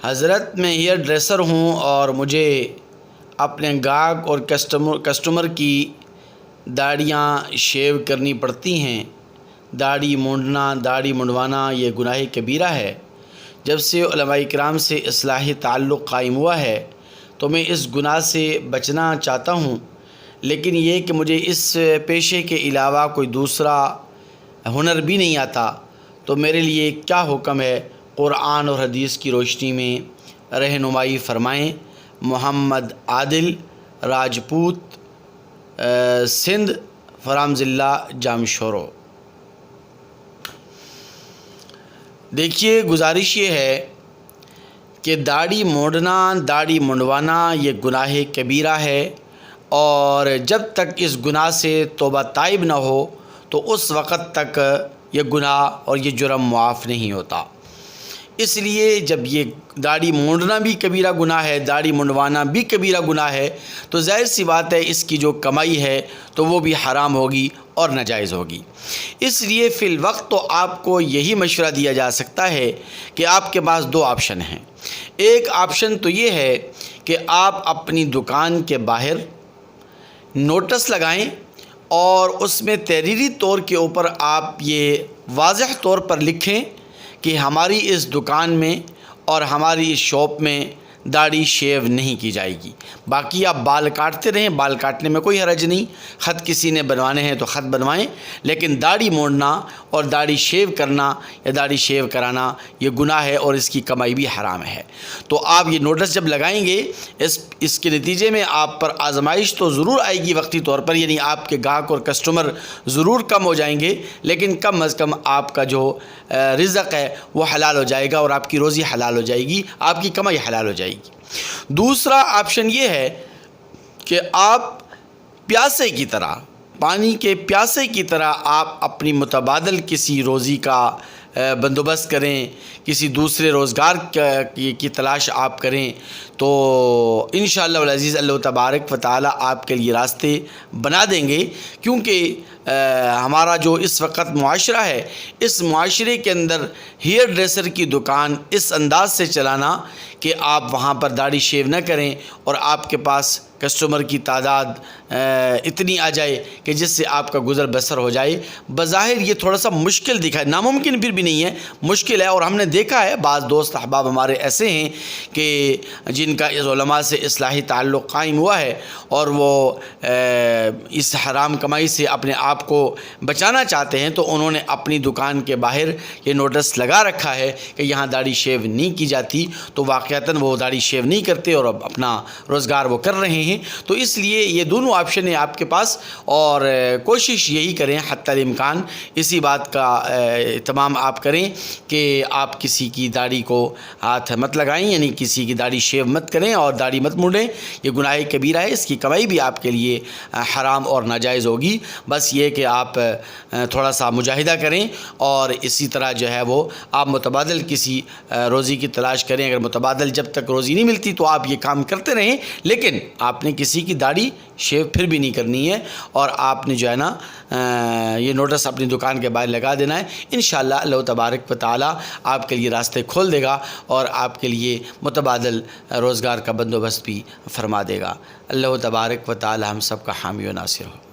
حضرت میں hair dresser ہوں اور مجھے اپنے گاہک اور کسٹمر کی داڑیاں شیو کرنی پڑتی ہیں۔ داڑھی مونڈنا، داڑھی منڈوانا یہ گناہ کبیرہ ہے۔ جب سے علماء کرام سے اصلاحی تعلق قائم ہوا ہے تو میں اس گناہ سے بچنا چاہتا ہوں، لیکن یہ کہ مجھے اس پیشے کے علاوہ کوئی دوسرا ہنر بھی نہیں آتا، تو میرے لیے کیا حکم ہے؟ قرآن اور حدیث کی روشنی میں رہنمائی فرمائیں۔ محمد عادل، راجپوت، سندھ، فرام ضلع جام شورو۔ دیکھیے، گزارش یہ ہے کہ داڑھی مونڈنا، داڑھی منڈوانا یہ گناہ کبیرہ ہے، اور جب تک اس گناہ سے توبہ تائب نہ ہو تو اس وقت تک یہ گناہ اور یہ جرم معاف نہیں ہوتا۔ اس لیے جب یہ داڑھی مونڈنا بھی کبیرہ گناہ ہے، داڑھی منڈوانا بھی کبیرہ گناہ ہے، تو ظاہر سی بات ہے اس کی جو کمائی ہے تو وہ بھی حرام ہوگی اور ناجائز ہوگی۔ اس لیے فی الوقت تو آپ کو یہی مشورہ دیا جا سکتا ہے کہ آپ کے پاس دو آپشن ہیں۔ ایک آپشن تو یہ ہے کہ آپ اپنی دکان کے باہر نوٹس لگائیں اور اس میں تحریری طور کے اوپر آپ یہ واضح طور پر لکھیں کہ ہماری اس دکان میں اور ہماری اس شاپ میں داڑھی شیو نہیں کی جائے گی۔ باقی آپ بال کاٹتے رہیں، بال کاٹنے میں کوئی حرج نہیں، خط کسی نے بنوانے ہیں تو خط بنوائیں، لیکن داڑھی مونڈنا اور داڑھی شیو کرنا یا داڑھی شیو کرانا یہ گناہ ہے اور اس کی کمائی بھی حرام ہے۔ تو آپ یہ نوٹس جب لگائیں گے، اس کے نتیجے میں آپ پر آزمائش تو ضرور آئے گی وقتی طور پر، یعنی آپ کے گاہک اور کسٹمر ضرور کم ہو جائیں گے، لیکن کم از کم آپ کا جو رزق ہے وہ حلال ہو جائے گا اور آپ کی روزی حلال ہو جائے گی، آپ کی کمائی حلال ہو جائے گی۔ دوسرا آپشن یہ ہے کہ آپ پیاسے کی طرح، پانی کے پیاسے کی طرح آپ اپنی متبادل کسی روزی کا بندوبست کریں، کسی دوسرے روزگار کی تلاش آپ کریں، تو انشاءاللہ العزیز اللہ تبارک و تعالی آپ کے لیے راستے بنا دیں گے، کیونکہ ہمارا جو اس وقت معاشرہ ہے، اس معاشرے کے اندر ہیئر ڈریسر کی دکان اس انداز سے چلانا کہ آپ وہاں پر داڑھی شیو نہ کریں اور آپ کے پاس کسٹمر کی تعداد اتنی آ جائے کہ جس سے آپ کا گزر بسر ہو جائے، بظاہر یہ تھوڑا سا مشکل دکھائے، ناممکن پھر بھی نہیں ہے، مشکل ہے۔ اور ہم نے دیکھا ہے بعض دوست احباب ہمارے ایسے ہیں کہ جن کا اس علماء سے اصلاحی تعلق قائم ہوا ہے اور وہ اس حرام کمائی سے اپنے آپ کو بچانا چاہتے ہیں، تو انہوں نے اپنی دکان کے باہر یہ نوٹس لگا رکھا ہے کہ یہاں داڑھی شیو نہیں کی جاتی، تو واقعتاً وہ داڑھی شیو نہیں کرتے اور اب اپنا روزگار وہ کر رہے ہیں۔ تو اس لیے یہ دونوں آپشن ہیں آپ کے پاس، اور کوشش یہی کریں حتی الامکان اسی بات کا اہتمام آپ کریں کہ آپ کسی کی داڑھی کو ہاتھ مت لگائیں، یعنی کسی کی داڑھی شیو مت کریں اور داڑھی مت مونڈیں، یہ گناہ کبیرہ ہے، اس کی کمائی بھی آپ کے لیے حرام اور ناجائز ہوگی۔ بس یہ کہ آپ تھوڑا سا مجاہدہ کریں اور اسی طرح جو ہے وہ آپ متبادل کسی روزی کی تلاش کریں۔ اگر متبادل جب تک روزی نہیں ملتی تو آپ یہ کام کرتے رہیں، لیکن آپ نے کسی کی داڑھی شیو پھر بھی نہیں کرنی ہے، اور آپ نے جو ہے نا یہ نوٹس اپنی دکان کے باہر لگا دینا ہے۔ انشاءاللہ اللہ تبارک و تعالی آپ کے لیے راستے کھول دے گا اور آپ کے لیے متبادل روزگار کا بندوبست بھی فرما دے گا۔ اللہ تبارک و تعالی ہم سب کا حامی و ناصر ہو۔